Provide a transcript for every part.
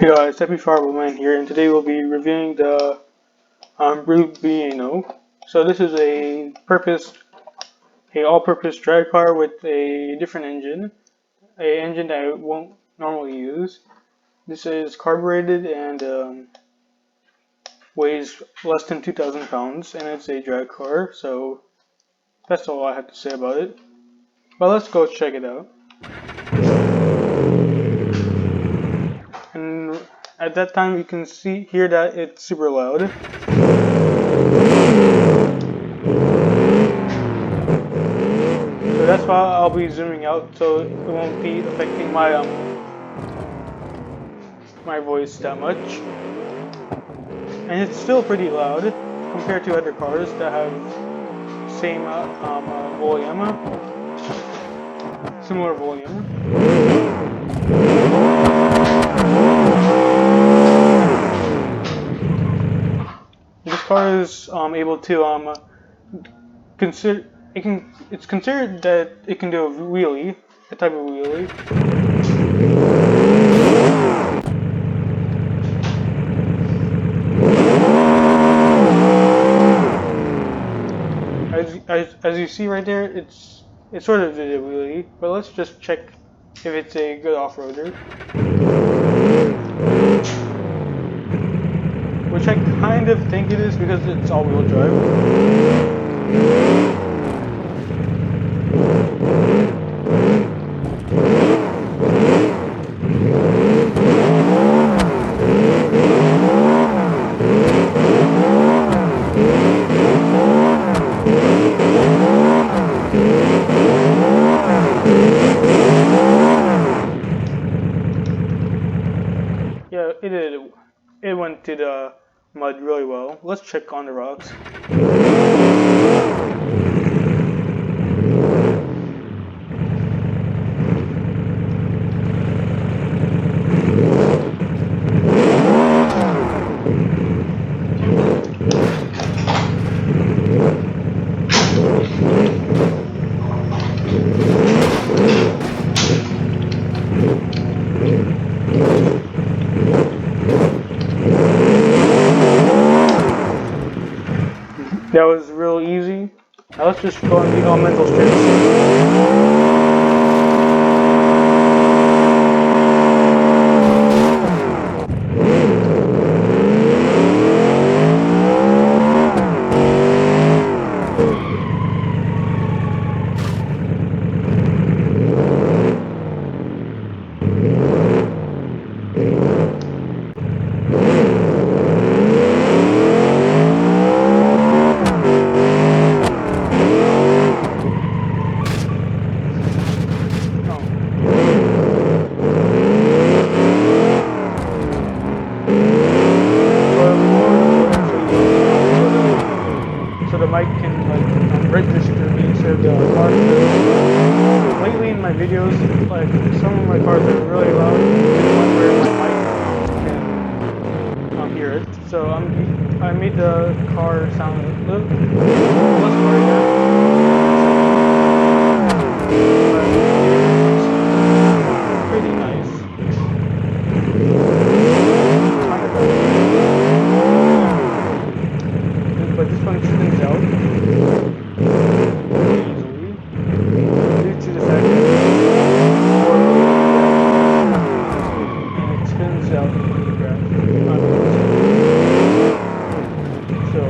Hey guys, HappyFireBallMan here, and today we'll be reviewing the Bueno. So this is a all-purpose drag car with a different engine, engine that I won't normally use. This is carbureted and weighs less than 2,000 pounds, and it's a drag car. So that's all I have to say about it. But let's go check it out. And at that time, you can hear that it's super loud. So that's why I'll be zooming out, so it won't be affecting my my voice that much. And it's still pretty loud compared to other cars that have same volume, similar volume. This car is able to it's considered that it can do a wheelie, a type of wheelie. As you see right there, it sort of did a wheelie, but let's just check if it's a good off-roader. Which I kind of think it is because it's all-wheel drive. Yeah, it went to the mud really well. Let's check on the rocks. That was real easy. Now let's just go on the elemental strips. So the mic can register me instead of the car. Lately in my videos, like some of my cars are really loud to the point where my mic can hear it. So I made the car sound a little less quieter. But pretty nice. But this one spins out very easily due to the fact that and it spins out on the ground. So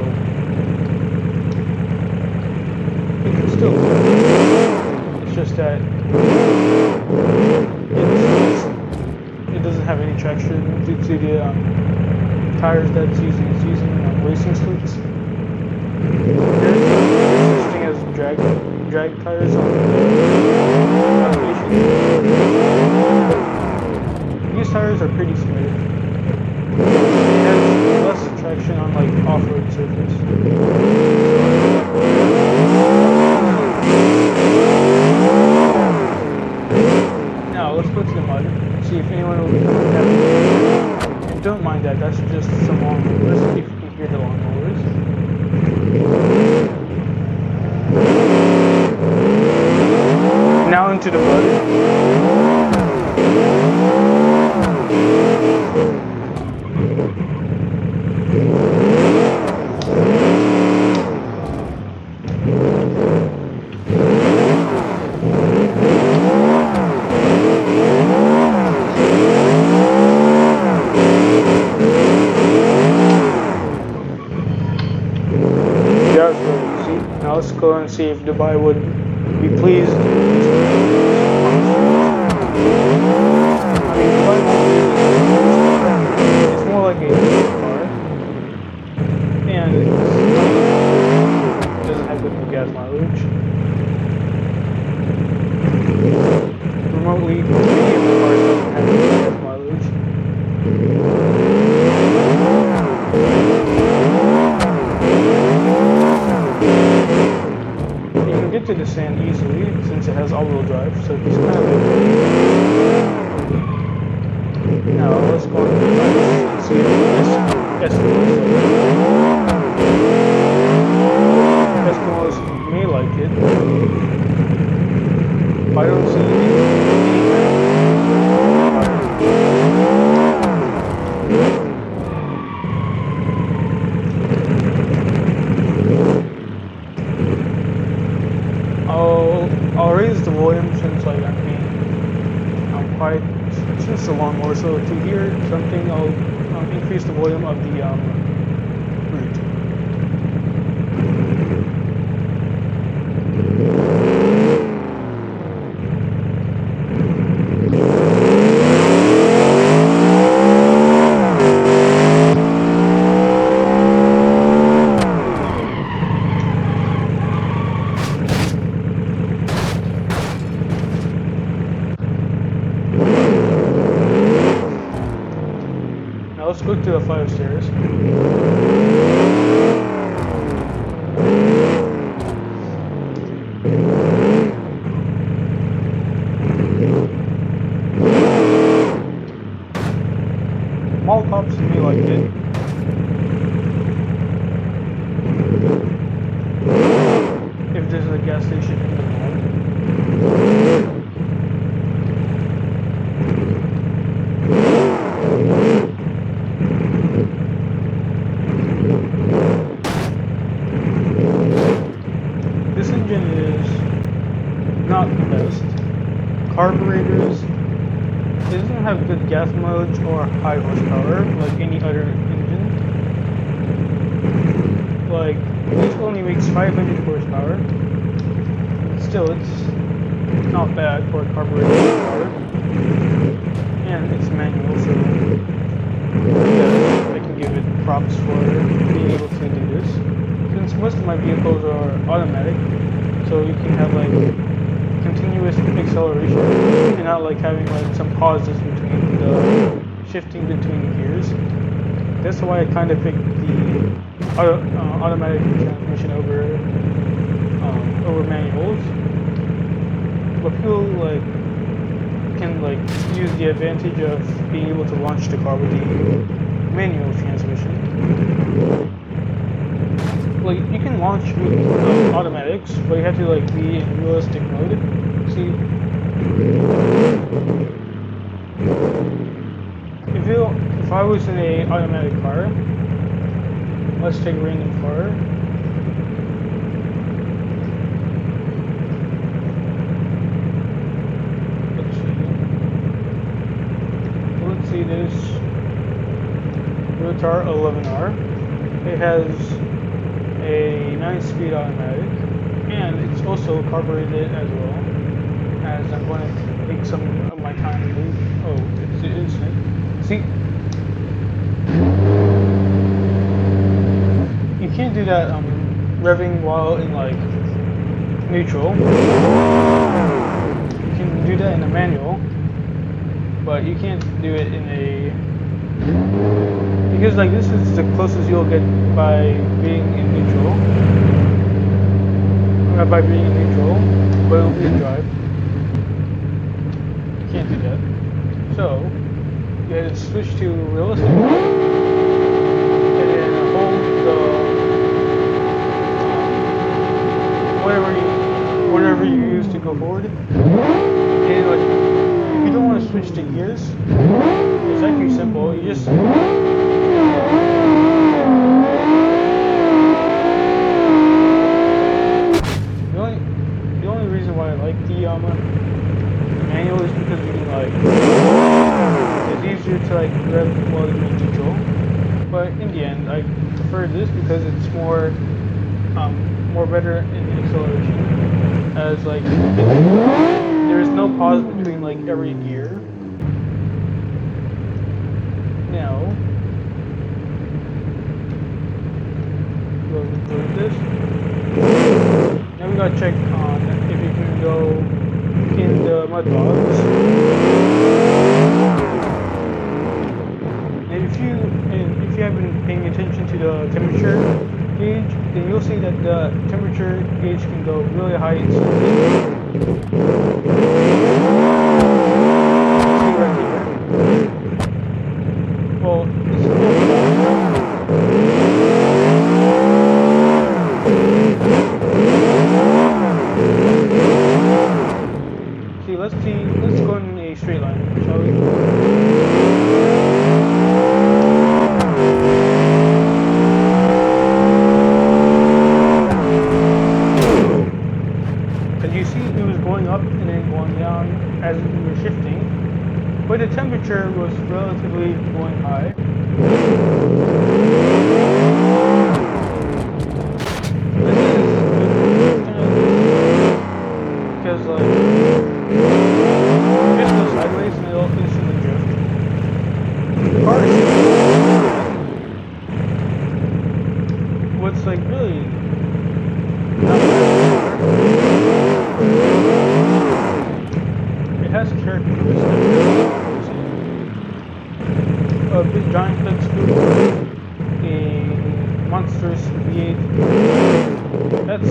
it can still go. It's just that it doesn't have any traction due to the tires that it's using. It's using racing slicks. There's such thing as drag tires on the foundation. These tires are pretty smooth. It has less traction on off-road surface. Now let's go to the mud and see if anyone will become happy. And don't mind that, that's just some lawnmowers, if you can hear the lawnmowers. Now into the mud. Yeah, so see, now let's go and see if Dubai would be pleased with these I mean, Dubai won't be it's more like a car, and it doesn't have good gas mileage. Remotely, many of the cars don't have good gas mileage. You can get to the sand easily since it has all-wheel drive, so it's kind of okay. Now let's go on the ice and see if Eskimos may like it. I don't see any I'll raise the volume since like since the lawnmower, so to hear something I'll increase the volume of the root. Now let's go to the 5 stairs. Mall cops may like it. If there's a gas station in the mall. This engine is not the best. Carburetors, it doesn't have good gas mileage or high horsepower like any other engine. Like, this only makes 500 horsepower. Still, it's not bad for a carburetor car. And it's manual, so yeah, I can give it props for being able to do this. Since most of my vehicles are automatic, so you can have like continuous acceleration and not like having like some pauses between the shifting between gears. That's why I kind of picked the automatic transmission over manuals. But people like can like use the advantage of being able to launch the car with the manual transmission. Like, you can launch with automatics, but you have to like be in realistic mode. See, if I was in a automatic car, let's take a random car. Let's see this Rotar 11R. It has a 9-speed automatic, and it's also carbureted as well, as I'm going to take some of my time to move. Oh, it's instant. See, you can't do that revving while in like neutral. You can do that in a manual, but you can't do it in a, because like this is the closest you'll get by being in neutral. By being in neutral, but it'll be in drive. You can't do that. So you have to switch to realistic mode, and then hold the whatever you use to go forward. And like, if you don't want to switch to gears, it's actually simple. You just like the manual is because you can like it's easier to like rev while you're in neutral. But in the end, I prefer this because it's more better in acceleration. As like there's no pause between like every gear. Now we'll include this. Now we gotta check on if you can go in the mud box. And if you have been paying attention to the temperature gauge, then you'll see that the temperature gauge can go really high instantly. See right here. Well, it's let's go in a straight line, shall we? As you see, it was going up and then going down as we were shifting, but the temperature was relatively going high. This is because like just go sideways and it'll instantly drift. The car is what's like really not bad. It has characteristics. A big giant flex scoop, a monstrous V8. That's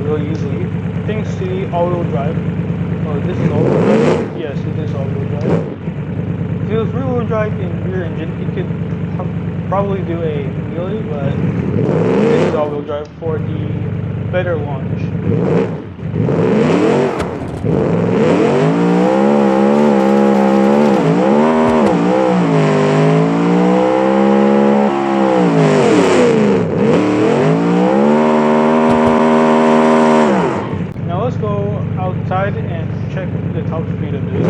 really easily, thanks to the all-wheel drive. Oh, this is all-wheel drive? Yes, it is all-wheel drive. If it was rear-wheel drive in rear engine, it could probably do a wheelie, but this is all-wheel drive for the better launch. Outside and check the top speed of this.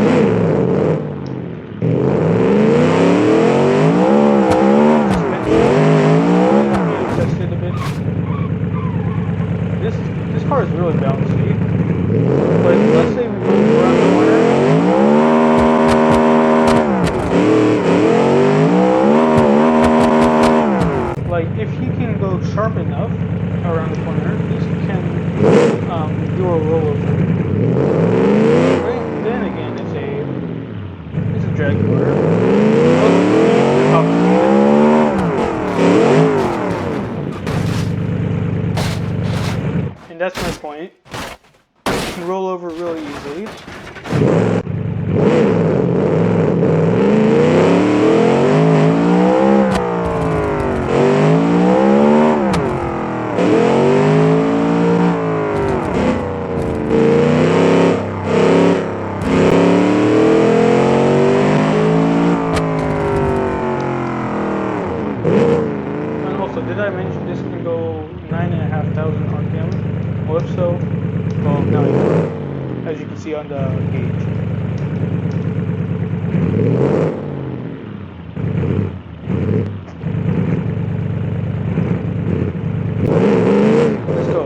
Test it a bit. This car is really bouncy. But let's say we move around the corner. Like if he can go sharp enough around the corner, this can do a rollover. Then again, it's a drag motor. And that's my point. You can roll over really easily. Did I mention this can go 9,500 RPM? Well, if so, well, now you know, as you can see on the gauge. Let's go.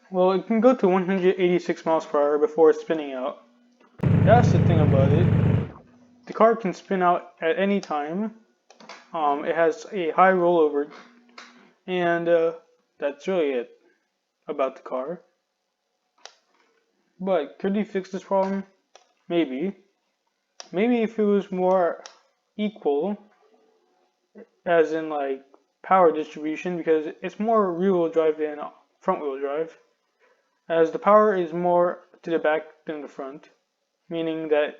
Well, it can go to 186 miles per hour before spinning out. That's the thing about it. The car can spin out at any time. It has a high rollover, and that's really it about the car. But could he fix this problem? Maybe. Maybe if it was more equal, as in like power distribution, because it's more rear-wheel drive than front-wheel drive, as the power is more to the back than the front, meaning that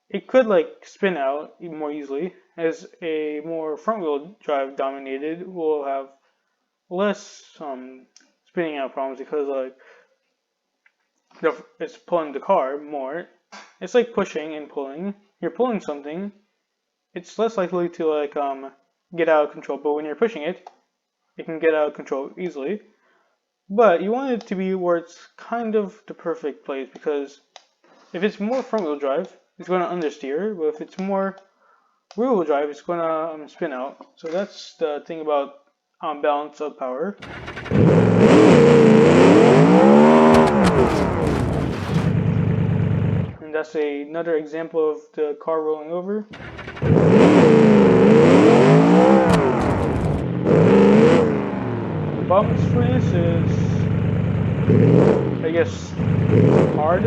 it could like spin out more easily, as a more front-wheel drive dominated will have less spinning out problems because like it's pulling the car more. It's like pushing and pulling. You're pulling something, it's less likely to like get out of control, but when you're pushing it, it can get out of control easily. But you want it to be where it's kind of the perfect place, because if it's more front-wheel drive, it's going to understeer, but if it's more rear-wheel drive, it's going to spin out. So that's the thing about balance of power. And that's another example of the car rolling over. The bumps for this is, I guess, hard.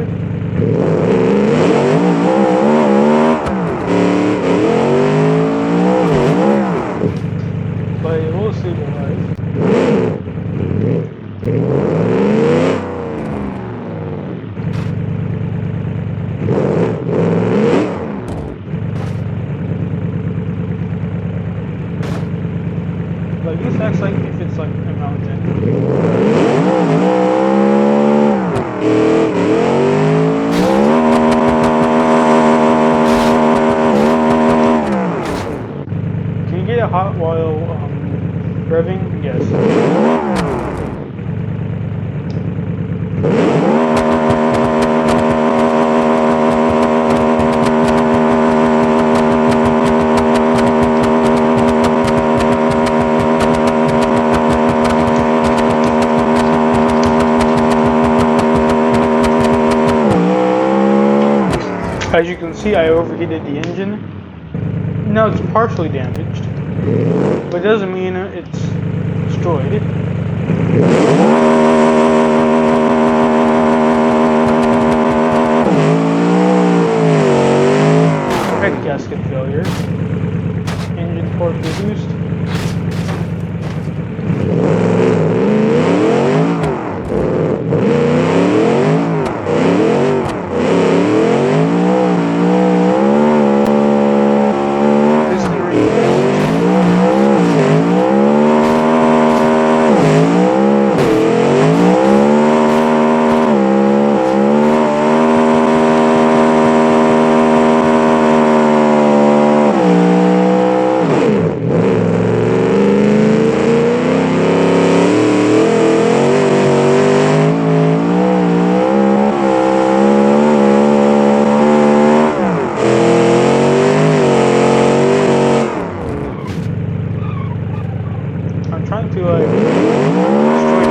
But it will save your life. Like this acts like if it's like a mountain. Can you get it hot while revving? Yes. As you can see, I overheated the engine. Now it's partially damaged, but it doesn't mean it's destroyed. Head gasket failure. Engine torque reduced. I'm trying to like destroy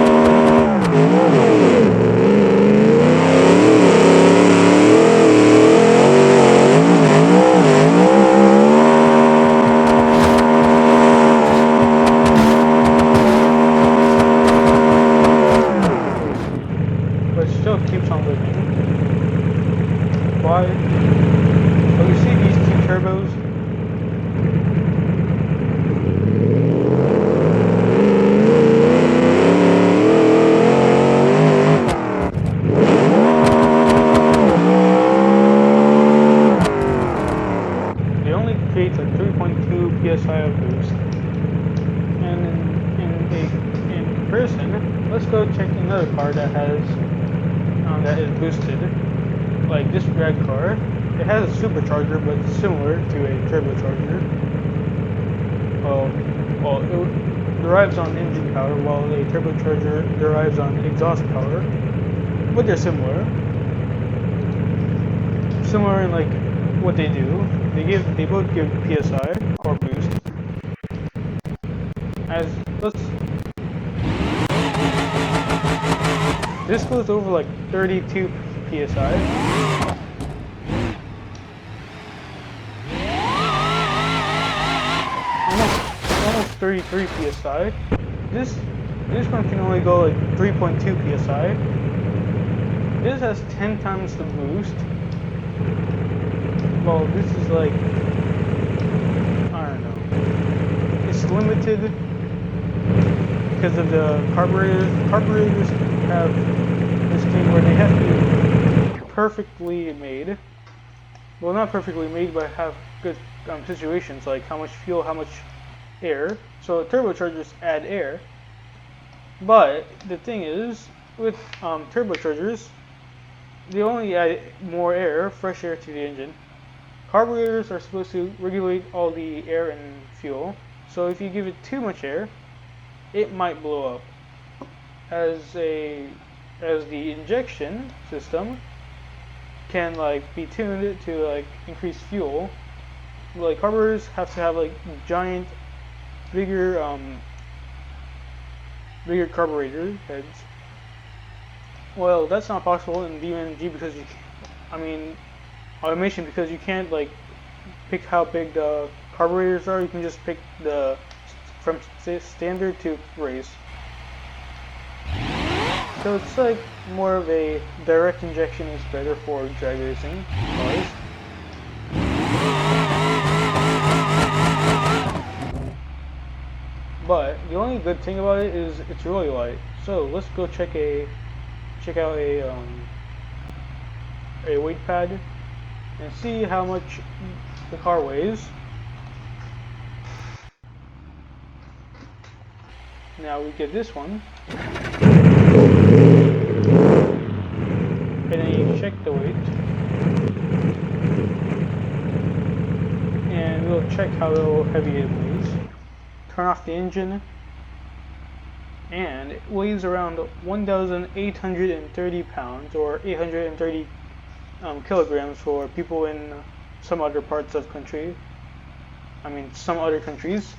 but it still keeps on living. Why? Oh, you see these two turbos? Creates like 3.2 psi of boost. And in comparison, let's go check another car that has that is boosted, like this drag car. It has a supercharger, but it's similar to a turbocharger. Well, it derives on engine power, while a turbocharger derives on exhaust power. But they're similar. Similar in like what they do. They both give PSI or boost. As let's This goes over like 32 psi. Almost 33 psi. This one can only go like 3.2 psi. This has 10 times the boost. Well, this is like, I don't know. It's limited because of the carburetors. Carburetors have this thing where they have to be perfectly made. Well, not perfectly made, but have good situations like how much fuel, how much air. So turbochargers add air. But the thing is, with turbochargers, they only add more air, fresh air to the engine. Carburetors are supposed to regulate all the air and fuel. So if you give it too much air, it might blow up. As the injection system can like be tuned to like increase fuel. Like carburetors have to have like giant, bigger carburetor heads. Well, that's not possible in BeamNG because automation, because you can't like pick how big the carburetors are. You can just pick the from standard to race. So it's like more of a direct injection is better for drag racing cars. But the only good thing about it is it's really light. So let's go check out a weight pad and see how much the car weighs. Now we get this one, and then you check the weight, and we'll check how heavy it weighs. Turn off the engine, and it weighs around 1,830 pounds, or 830 kilograms for people in some other parts of country. Some other countries.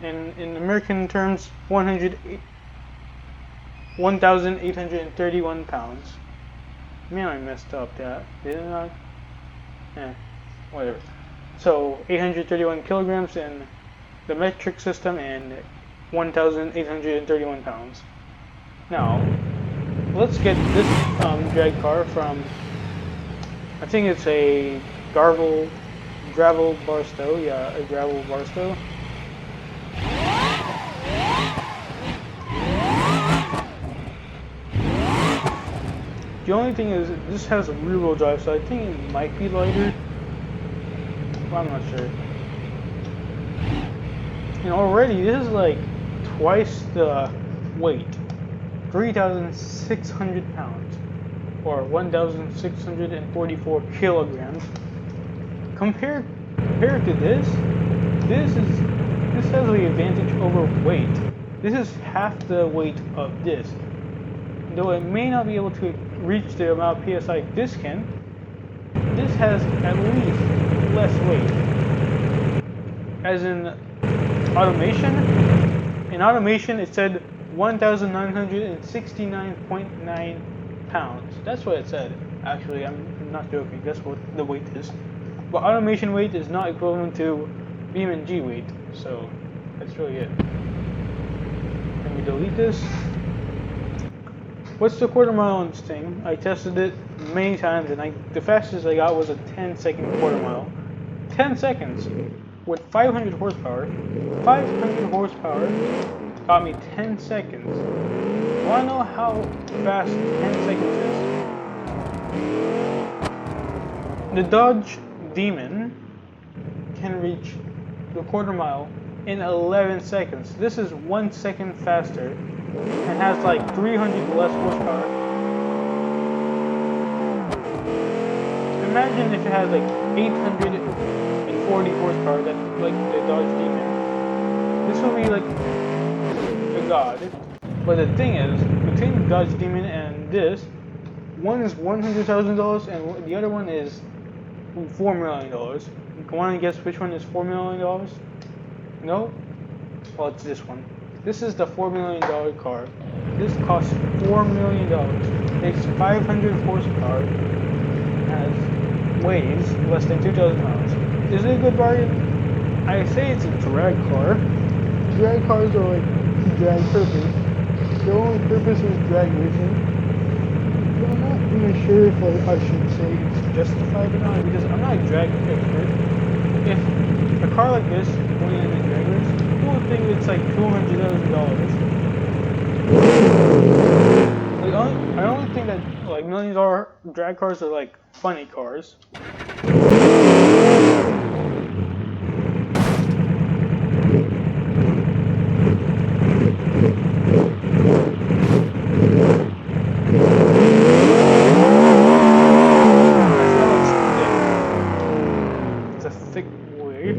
And in American terms, 1,831 pounds. Man, I messed up that, didn't I? Whatever. So 831 kilograms in the metric system and 1,831 pounds. Now, let's get this drag car from, I think it's a gravel Barstow. Yeah, a gravel Barstow. The only thing is, this has a rear-wheel drive, so I think it might be lighter. Well, I'm not sure. And already, this is like twice the weight, 3,600 pounds, or 1,644 kilograms. Compared to this has the advantage over weight. This is half the weight of this. Though it may not be able to reach the amount of PSI this can, this has at least less weight. As in automation, it said 1,969.9 pounds. That's what it said. Actually, I'm not joking. That's what the weight is. But automation weight is not equivalent to BeamNG weight. So that's really it. Let me delete this. What's the quarter mile on this thing? I tested it many times, and the fastest I got was a 10-second quarter mile. 10 seconds with 500 horsepower. 500 horsepower got me 10 seconds. Want to know how fast 10 seconds is? The Dodge Demon can reach the quarter mile in 11 seconds. This is 1 second faster and has like 300 less horsepower. Imagine if it had like 840 horsepower, that like the Dodge Demon. This will be like a god. But the thing is, between the Dodge Demon and this, one is $100,000 and the other one is $4 million. Want to guess which one is $4 million? No? Well, it's this one. This is the $4 million car. This costs $4 million. Takes 500 horsepower. Weighs less than 2,000 miles. Is it a good bargain? I say it's a drag car. Drag cars are like drag purpose. Their only purpose is drag racing. But I'm not even sure if I should say it's justified or not, because I'm not a drag expert. If a car like this going in a drag race, you would think it's like $200,000. Like, I only think that like $1 million drag cars are like funny cars. It's a thick boy.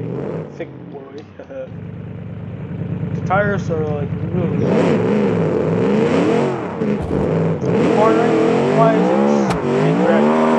The tires are like really. Cornering, why is it a drag car?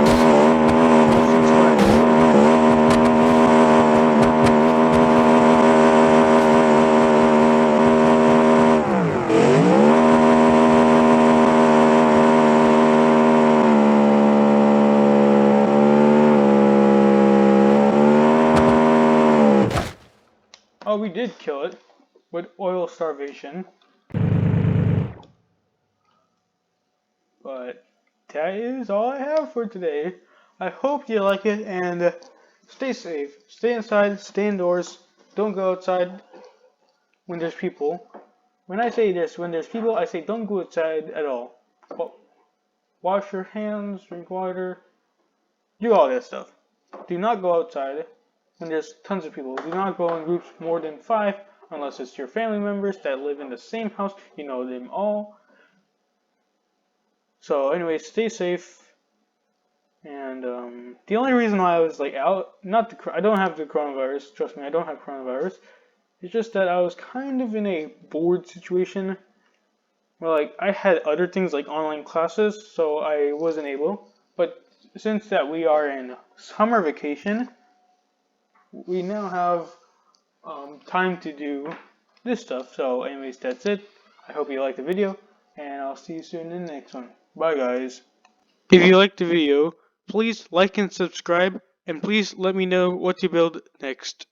Oh, we did kill it with oil starvation. But that is all I have for today. I hope you like it, and stay safe. Stay inside, stay indoors. Don't go outside when there's people. When I say this, when there's people, I say don't go outside at all. Wash your hands, drink water, do all that stuff. Do not go outside when there's tons of people. Do not go in groups more than 5 unless it's your family members that live in the same house. You know them all. So anyway, stay safe. And the only reason why I was like out, I don't have the coronavirus. Trust me, I don't have coronavirus. It's just that I was kind of in a bored situation where like I had other things like online classes, so I wasn't able. But since that we are in summer vacation, we now have time to do this stuff. So anyways, that's it. I hope you liked the video, and I'll see you soon in the next one. Bye guys. If you liked the video, please like and subscribe, and please let me know what to build next.